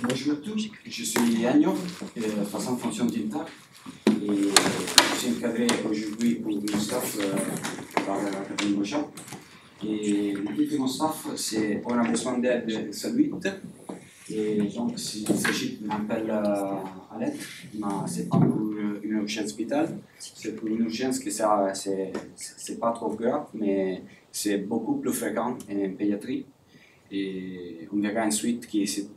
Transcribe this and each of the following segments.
Bonjour à tous, je suis Agnon, façon fonction d'Inter, et je suis encadré aujourd'hui pour mon staff par l'Académie Beauchamp. Et le but de mon staff, c'est on a besoin d'aide gratuite, et donc s'il s'agit d'un appel à l'aide, mais ce n'est pas pour une urgence vitale, c'est pour une urgence que c'est pas trop grave, mais c'est beaucoup plus fréquent en pédiatrie. Et on verra ensuite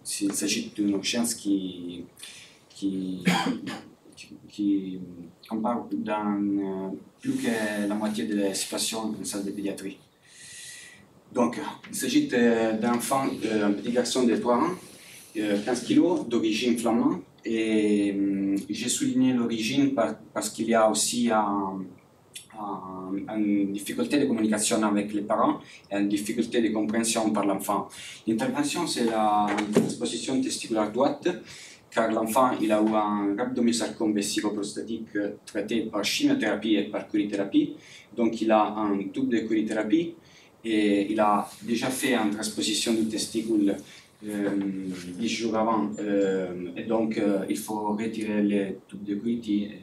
s'il s'agit d'une urgence qui compare dans plus que la moitié des situations en salle de pédiatrie. Donc, il s'agit d'un enfant, un petit garçon de 3 ans, 15 kg, d'origine flamande. Et j'ai souligné l'origine parce qu'il y a aussi une difficulté de communication avec les parents et une difficulté de compréhension par l'enfant. L'intervention, c'est la transposition testiculaire droite, car l'enfant il a eu un rhabdomyosarcome vésico-prostatique traité par chimiothérapie et par curithérapie. Donc il a un tube de curithérapie et il a déjà fait une transposition du testicule 10 jours avant. Et donc il faut retirer les tubes de curithérapie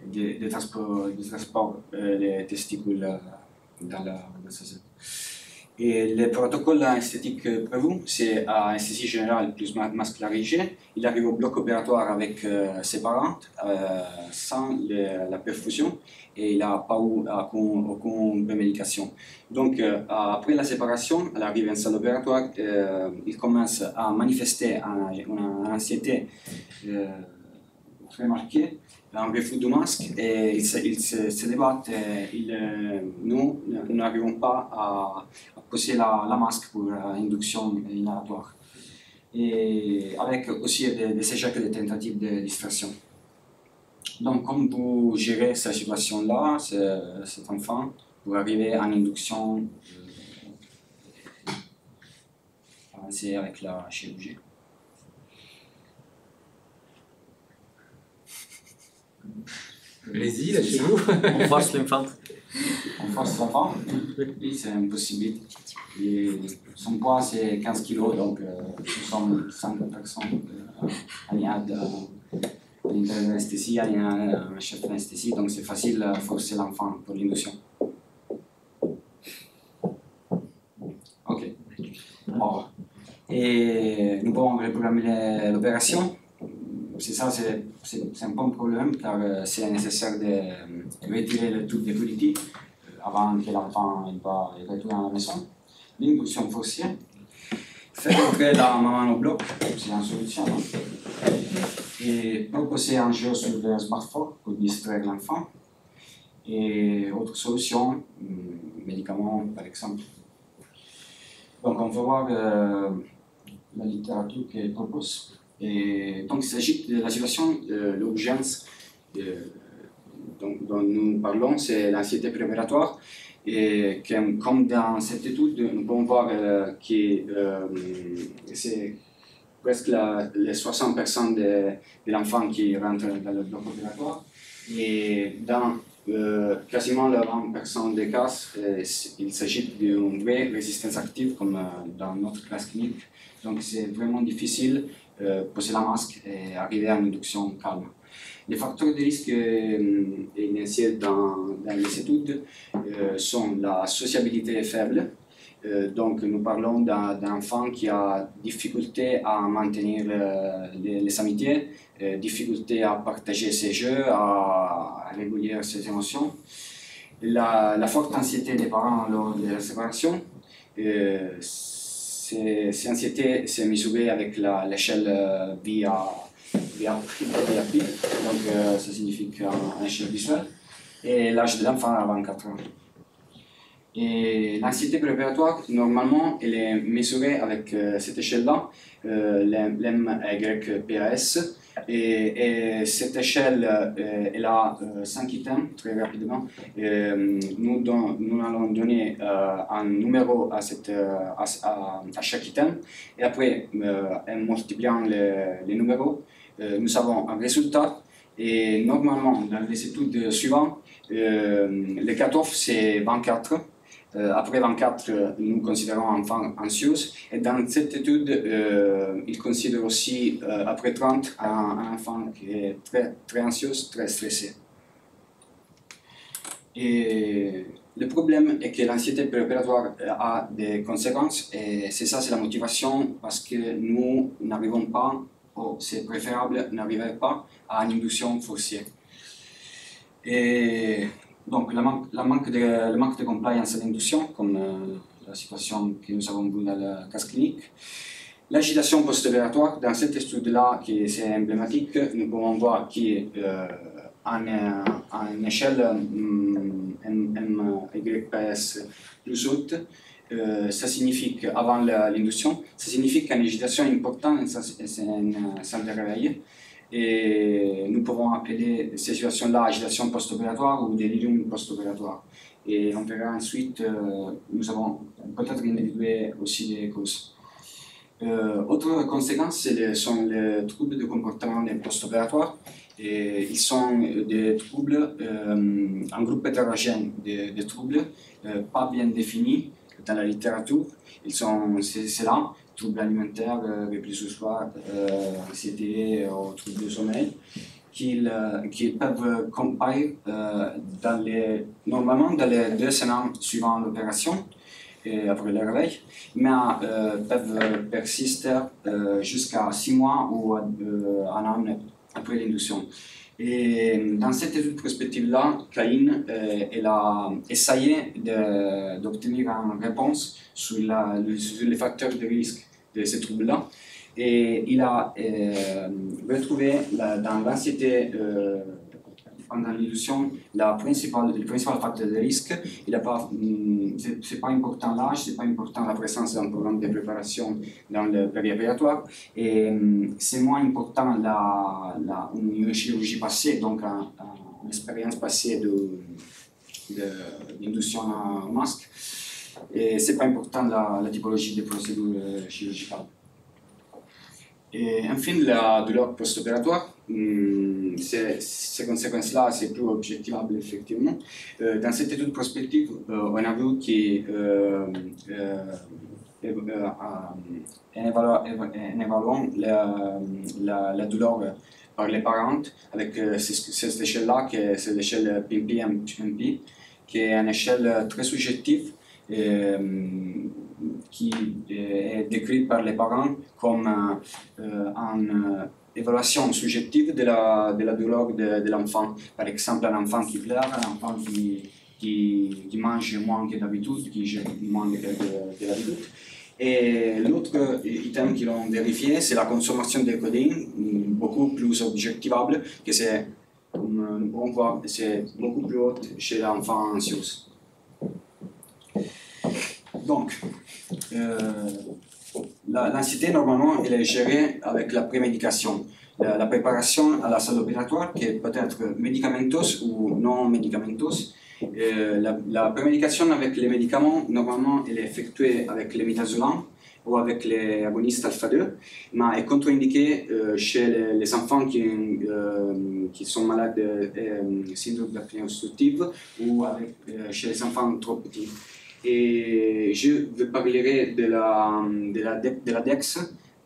de transport des testicules dans la zone. Et le protocole esthétique prévu, c'est anesthésie générale plus masque laryngé. Il arrive au bloc opératoire avec ses parents, sans la perfusion, et il n'a pas eu aucune prémédication. Donc, après la séparation, à l'arrivée en salle opératoire, il commence à manifester une anxiété très marquée, un refus du masque, et il se débat. Nous n'arrivons pas à poser la masque pour induction inhalatoire. Et avec aussi des échecs de tentatives de distraction. Donc, comme vous gérez cette situation-là, cet enfant, pour arriver à une induction avancée avec la chirurgie. Allez-y, lâchez-vous. On force l'enfant. On force l'enfant. Oui, c'est impossible. Son poids, c'est 15 kg, donc nous sommes 5 personnes. Il y a une anesthésie, il y a un chef d'anesthésie, donc c'est facile de forcer l'enfant pour l'induction. Ok. Bon. Et nous pouvons reprogrammer l'opération. C'est un bon problème car c'est nécessaire de retirer le tube de curithérapie avant que l'enfant retourne à la maison. L'induction forcée. Faire entrer la maman au bloc, c'est une solution. Et proposer un jeu sur le smartphone pour distraire l'enfant. Et autre solution, médicaments par exemple. Donc on va voir la littérature qu'elle propose. Et donc il s'agit de la situation de l'urgence dont nous parlons, c'est l'anxiété préopératoire. Et comme dans cette étude, nous pouvons voir que c'est presque les 60% de l'enfant qui rentre dans le bloc opératoire. Et dans quasiment le 20% des cas, il s'agit d'une vraie résistance active comme dans notre classe clinique. Donc c'est vraiment difficile poser la masque et arriver à une induction calme. Les facteurs de risque initiés dans les études sont la sociabilité faible. Donc nous parlons d'un enfant qui a difficulté à maintenir les amitiés, difficulté à partager ses jeux, à réguler ses émotions. La forte anxiété des parents lors de la séparation. Cette anxiété s'est mesurée avec l'échelle via pi, donc ça signifie une échelle visuelle, et l'âge de l'enfant à 24 ans. Et l'anxiété préopératoire, normalement, elle est mesurée avec cette échelle-là, l'MYPAS, et cette échelle, elle a 5 items, très rapidement. Nous allons donner un numéro à chaque item, et après, en multipliant les numéros, nous avons un résultat. Et normalement, dans les études suivantes, le cutoff c'est 24. après 24, nous considérons enfant anxieux. Et dans cette étude, il considère aussi, après 30, un enfant qui est très anxieux, très stressé. Et le problème est que l'anxiété préopératoire a des conséquences, et c'est ça, c'est la motivation, parce que nous n'arrivons pas, ou c'est préférable, n'arriver pas à une induction forcée. Et donc, le manque de compliance à l'induction, comme la situation que nous avons vue dans le cas clinique. L'agitation post-opératoire, dans cette étude-là, qui est emblématique, nous pouvons voir qu'à une échelle MYPS plus haute, ça signifie qu'avant l'induction, ça signifie qu'une agitation importante, c'est un centre de réveil. Et nous pouvons appeler ces situations-là agitation post-opératoire ou délirium post-opératoire. Et on verra ensuite, nous avons peut-être individué aussi des causes. Autre conséquence, sont les troubles de comportement post-opératoire. Ils sont des troubles, un groupe hétérogène de troubles pas bien définis dans la littérature. C'est là. Troubles alimentaires, repli sur soi, anxiété ou troubles du sommeil, qu'ils peuvent comparaître normalement dans les 2 semaines suivant l'opération et après le réveil, mais peuvent persister jusqu'à 6 mois ou 1 an après l'induction. Et dans cette étude prospective-là, Caïn elle a essayé d'obtenir une réponse sur les facteurs de risque de ces troubles-là. Et il a retrouvé dans l'anxiété pendant l'illusion le principal facteur de risque. Ce n'est pas important l'âge, ce n'est pas important la présence d'un programme de préparation dans le périopératoire, et c'est moins important une chirurgie passée, donc une expérience passée d'induction en masque, et ce n'est pas important la typologie des procédures chirurgicales. Et enfin, la douleur post-opératoire, ces conséquences-là, c'est plus objectivable effectivement. Dans cette étude prospective, on a vu qu'en évaluant la douleur par les parents, avec cette échelle-là, c'est l'échelle PIMP, qui est une échelle très subjective, qui est décrite par les parents comme une évaluation subjective de la douleur de l'enfant. Par exemple, un enfant qui pleure, un enfant qui mange moins que d'habitude, qui jette moins que d'habitude. Et l'autre item qu'ils ont vérifié, c'est la consommation de codéine, beaucoup plus objectivable, que c'est, nous pouvons voir, c'est beaucoup plus haute chez l'enfant anxieux. Donc, l'anxiété, normalement, elle est gérée avec la prémédication. La préparation à la salle opératoire, qui est peut-être médicamenteuse ou non médicamenteuse. La prémédication avec les médicaments, normalement, elle est effectuée avec les midazolam ou avec les agonistes alpha-2, mais est contre-indiquée chez les enfants qui sont malades de syndrome d'apnée obstructive ou chez les enfants trop petits. Et je vous parlerai de la DEX,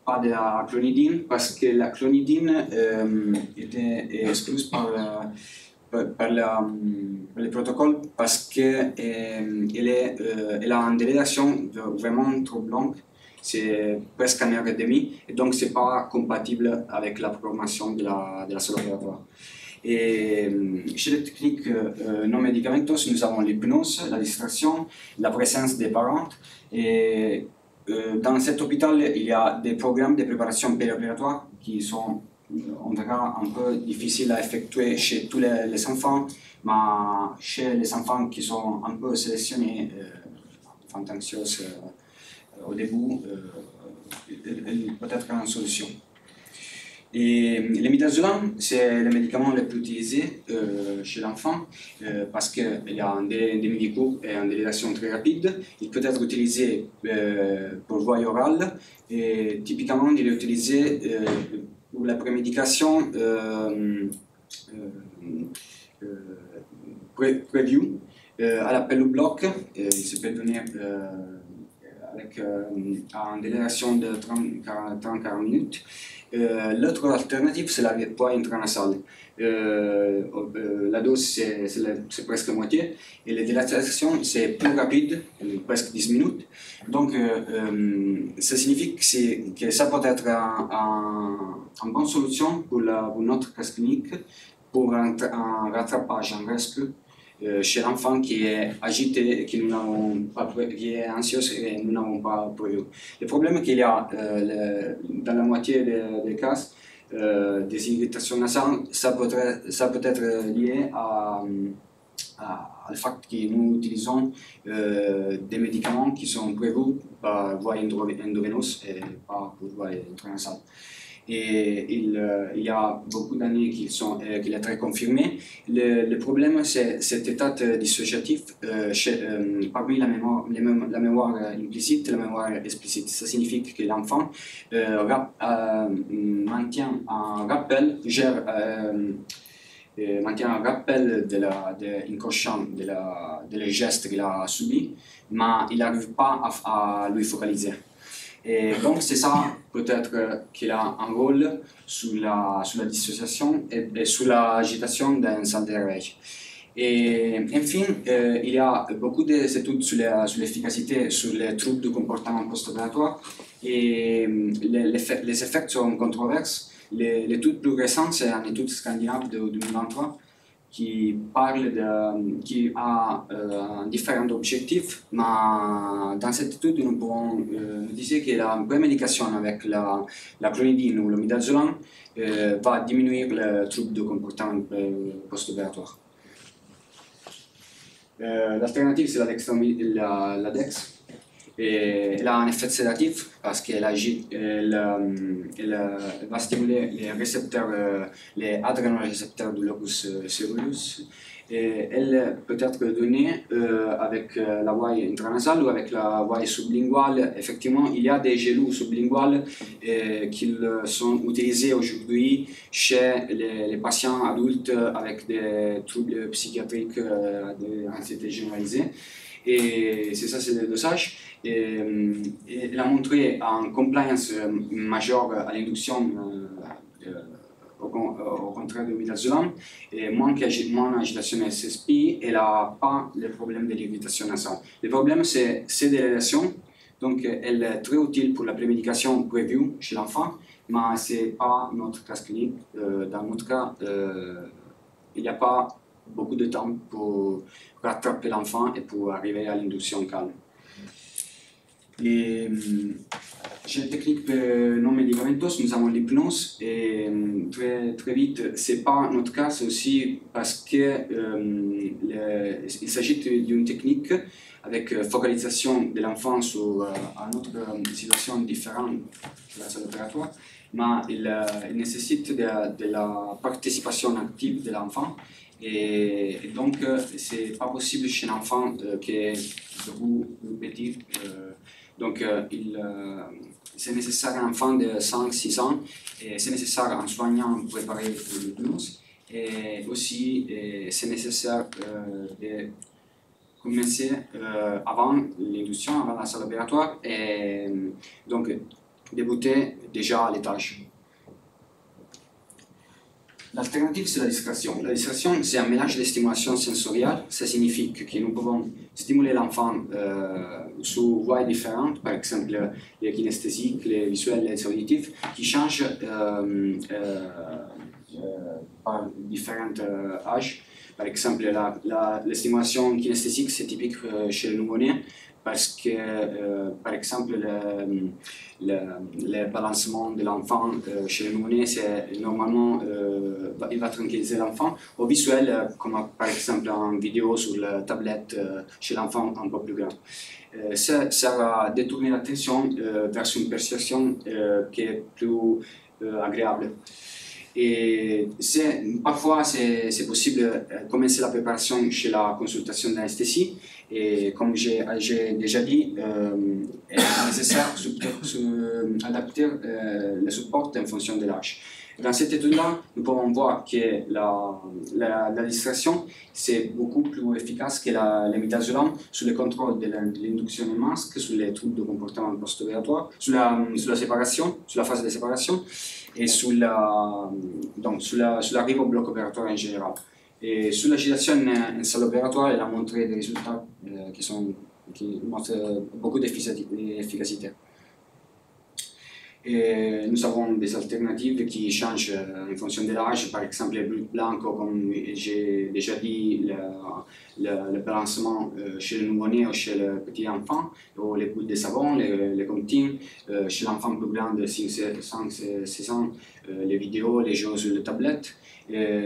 pas de la clonidine, parce que la clonidine était excluse par le protocole, parce qu'elle a une délai d'action vraiment trop longue, c'est presque 1 heure et demie, et donc ce n'est pas compatible avec la programmation de la salle opératoire. Et chez les techniques non médicamenteuses, nous avons l'hypnose, la distraction, la présence des parents. Et dans cet hôpital, il y a des programmes de préparation périopératoire qui sont, on verra, un peu difficiles à effectuer chez tous les enfants, mais chez les enfants qui sont un peu sélectionnés, enfants anxieux au début, peut-être une solution. Et les midazolam, c'est le médicament le plus utilisé chez l'enfant parce qu'il y a un délai court et une délai d'action très rapide. Il peut être utilisé pour voie orale et typiquement il est utilisé pour la prémédication preview À l'appel au bloc, il se peut donner avec une délégation de 30-40 minutes. L'autre alternative, c'est la voie intranasale. La dose, c'est presque moitié, et la dilatation, c'est plus rapide, presque 10 minutes. Donc, ça signifie que ça peut être une bonne solution pour notre cas clinique, pour un rattrapage, un rescue chez l'enfant qui est agité, qui est anxieux et nous n'avons pas prévu. Le problème est qu'il y a, dans la moitié des cas, des irritations nasales, ça peut être lié au fait que nous utilisons des médicaments qui sont prévus par voie endoveineuse et pas pour voie intranasale. Et il y a beaucoup d'années qu'il est très confirmé. Le problème, c'est cet état dissociatif parmi la mémoire implicite et la mémoire explicite. Ça signifie que l'enfant maintient un rappel, maintient un rappel inconscient des gestes qu'il a subis, mais il n'arrive pas à lui focaliser. Et donc c'est ça peut-être qu'il a un rôle sur la dissociation et sur l'agitation d'un centre de réveil. Et enfin, il y a beaucoup d'études sur l'efficacité sur les troubles du comportement post-opératoire et les effets sont controversés. L'étude plus récente, c'est une étude scandinave de 2023 qui a différents objectifs, mais dans cette étude, nous pouvons nous dire que la prémédication avec la clonidine ou le midazolam va diminuer le trouble de comportement post-opératoire. L'alternative, c'est la Dex. Elle a un effet sédatif parce qu'elle va stimuler les récepteurs, les adrénorécepteurs du locus ceruleus. Et elle peut être donnée avec la voie intranasale ou avec la voie sublinguale. Effectivement, il y a des gelous sublinguales qui sont utilisés aujourd'hui chez les patients adultes avec des troubles psychiatriques d'anxiété généralisée. Et c'est ça, c'est le dosage. Elle a montré une compliance majeure à l'induction au contraire de midazolam, et moins agitation SSP, elle n'a pas le problème de l'irritation nasale. Le problème, c'est délération, donc elle est très utile pour la prémédication prévue chez l'enfant, mais ce n'est pas notre cas clinique. Dans notre cas, il n'y a pas beaucoup de temps pour rattraper l'enfant et pour arriver à l'induction calme. Et chez les techniques non médicamenteuses, nous avons l'hypnose et très vite, ce n'est pas notre cas, c'est aussi parce qu'il s'agit d'une technique avec focalisation de l'enfant sur une autre situation différente de la salle opératoire, mais il nécessite de la participation active de l'enfant. Et donc, ce n'est pas possible chez un enfant qui est beaucoup plus petit. Donc, c'est nécessaire un enfant de 5-6 ans et c'est nécessaire un soignant préparé pour l'hypnose. Et aussi, c'est nécessaire de commencer avant l'induction, avant la salle opératoire, et donc débuter déjà à l'étage. L'alternative, c'est la distraction. La distraction, c'est un mélange de stimulation sensorielle. Ça signifie que nous pouvons stimuler l'enfant sous voies différentes, par exemple les kinesthésiques, les visuels, les auditifs, qui changent par différents âges. Par exemple, la stimulation kinesthésique, c'est typique chez le nouveau-né, parce que, par exemple, le balancement de l'enfant chez le nouveau-né, normalement, il va tranquilliser l'enfant. Au visuel, comme par exemple en vidéo sur la tablette chez l'enfant un peu plus grand. Ça va détourner l'attention vers une perception qui est plus agréable. Et parfois, c'est possible de commencer la préparation chez la consultation d'anesthésie. Et comme j'ai déjà dit, il est nécessaire d'adapter le support en fonction de l'âge. Dans cette étude-là, nous pouvons voir que la distraction c'est beaucoup plus efficace que la midazolam sur le contrôle de l'induction en masque, sur les troubles de comportement post-opératoire, sur la séparation, sur la phase de séparation et sur l'arrivée au bloc opératoire en général. Et sur l'agitation en salle opératoire, elle a montré des résultats qui montrent beaucoup d'efficacité. Et nous avons des alternatives qui changent en fonction de l'âge, par exemple le brut blanc, comme j'ai déjà dit, le balancement chez le nouveau-né ou chez le petit enfant, ou les boules de savon, les comptines, chez l'enfant plus grand de 5-6 ans, les vidéos, les jeux sur les tablettes,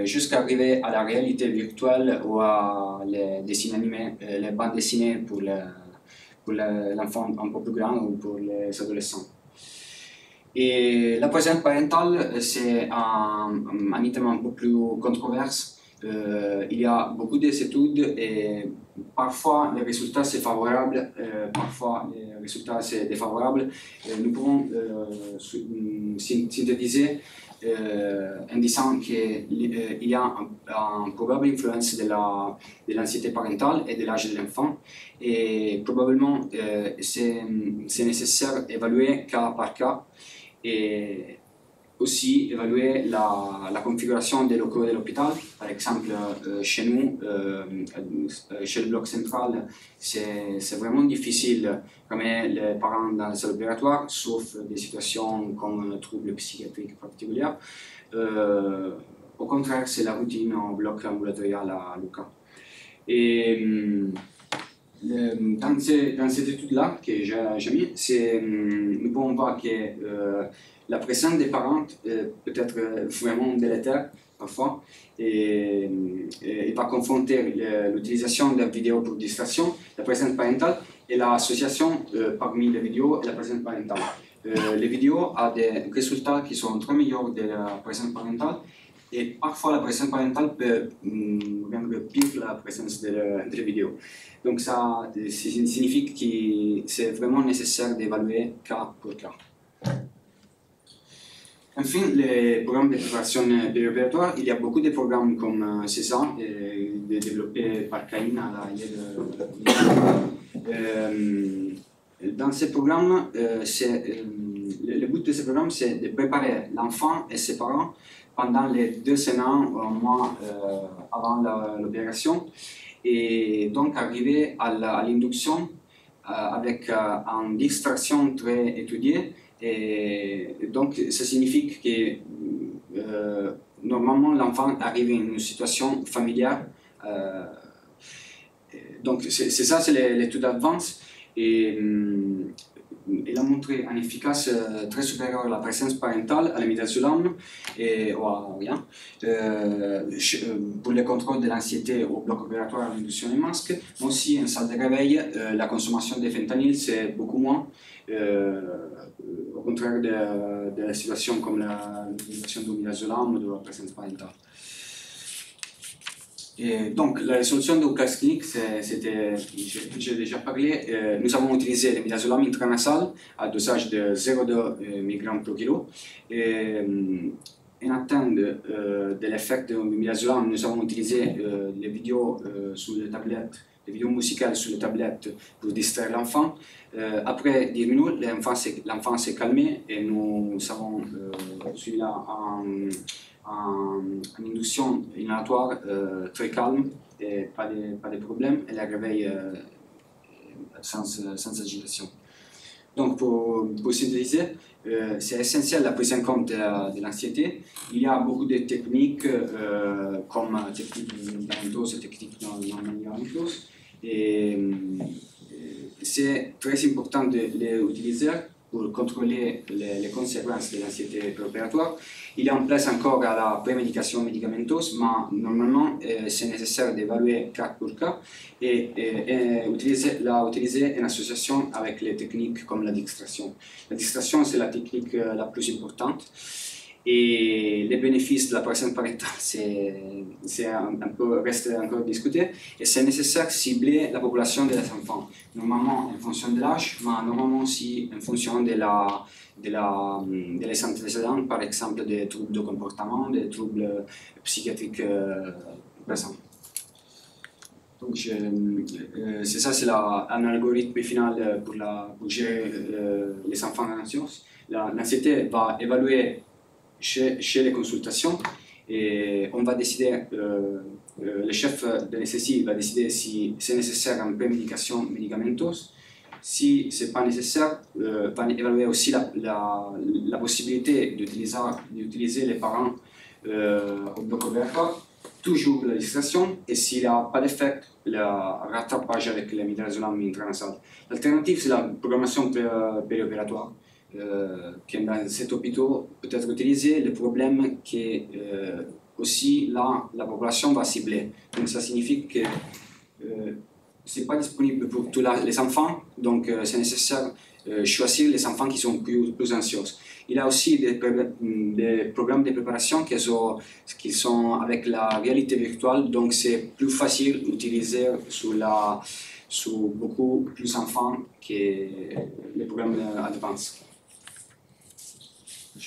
jusqu'à arriver à la réalité virtuelle ou à les dessins animés, les bandes dessinées pour l'enfant un peu plus grand ou pour les adolescents. Et la présence parentale, c'est un item un peu plus controversé. Il y a beaucoup d'études et parfois les résultats sont favorables, parfois les résultats sont défavorables. Nous pouvons synthétiser en disant qu'il y a une probable influence de l'anxiété parentale et de l'âge de l'enfant. Et probablement, c'est nécessaire d'évaluer cas par cas et aussi évaluer la configuration des locaux de l'hôpital. Par exemple, chez nous, chez le bloc central, c'est vraiment difficile ramener les parents dans la salle opératoire, sauf des situations comme troubles psychiatriques particuliers. Au contraire, c'est la routine au bloc ambulatorial à Lucca. Et dans cette étude-là que j'ai mis, nous pouvons voir que la présence des parents peut être vraiment délétère parfois et va confronter l'utilisation de la vidéo pour distraction, la présence parentale et l'association parmi les vidéos et la présence parentale. Les vidéos ont des résultats qui sont très meilleurs de la présence parentale et parfois la présence parentale peut rendre pire la présence de la vidéo. Donc ça signifie que c'est vraiment nécessaire d'évaluer cas pour cas. Enfin, les programmes de préparation périopératoire, il y a beaucoup de programmes comme CESA, développés par Caïn à dans ces programmes, le but de ces programmes, c'est de préparer l'enfant et ses parents pendant les 2 semaines ou un mois avant l'opération et donc arriver à l'induction avec une distraction très étudiée. Et donc, ça signifie que normalement l'enfant arrive à une situation familiale. Donc, c'est ça, c'est l'étude advance. Et il a montré une efficace très supérieure à la présence parentale, à l'imidazolam et au rien, pour le contrôle de l'anxiété au bloc opératoire à l'induction des masques. Mais aussi, en salle de réveil, la consommation de fentanyl, c'est beaucoup moins. Au contraire de la situation comme l'utilisation du midazolam ou de la présence parentale. Et donc, la résolution du cas clinique, c'était, j'ai déjà parlé, nous avons utilisé le midazolam intranasal à dosage de 0,2 mg per kilo. Et, en attente de l'effet du midazolam, nous avons utilisé les vidéos sur les tablettes, les vidéos musicales sur les tablettes pour distraire l'enfant. Après 10 minutes, l'enfant s'est calmé et nous avons suivi une induction inhalatoire très calme et pas de problème, et la réveil sans agitation. Donc pour synthétiser, c'est essentiel la prise en compte de l'anxiété. Il y a beaucoup de techniques comme technique médicamenteuse et technique non médicamenteuse. Et c'est très important de les utiliser pour contrôler les conséquences de l'anxiété préopératoire. Il y a en place encore à la prémédication médicamenteuse, mais normalement c'est nécessaire d'évaluer cas pour cas et la utiliser en association avec les techniques comme la distraction. La distraction, c'est la technique la plus importante. Et les bénéfices de la personne parentale, reste encore discuté. Et c'est nécessaire de cibler la population des enfants, normalement en fonction de l'âge, mais normalement aussi en fonction des antécédents, par exemple des troubles de comportement, des troubles psychiatriques présents. Donc, c'est ça, c'est un algorithme final pour gérer les enfants anxieux. L'anxiété va évaluer chez les consultations et on va décider, le chef de l'SSI va décider si c'est nécessaire une prémédication médicamenteuse. Si ce n'est pas nécessaire, va évaluer aussi la possibilité d'utiliser les parents au bloc obligatoire, toujours la législation, et s'il n'y a pas d'effet, le rattrapage avec les midazolam intranasal. L'alternative, c'est la programmation périopératoire, qui dans cet hôpital peut être utilisé. Le problème que aussi là, la population va cibler. Donc ça signifie que ce n'est pas disponible pour tous les enfants, donc c'est nécessaire choisir les enfants qui sont plus anxieux. Il y a aussi des programmes de préparation qui sont avec la réalité virtuelle, donc c'est plus facile d'utiliser sur beaucoup plus d'enfants que les programmes advancés.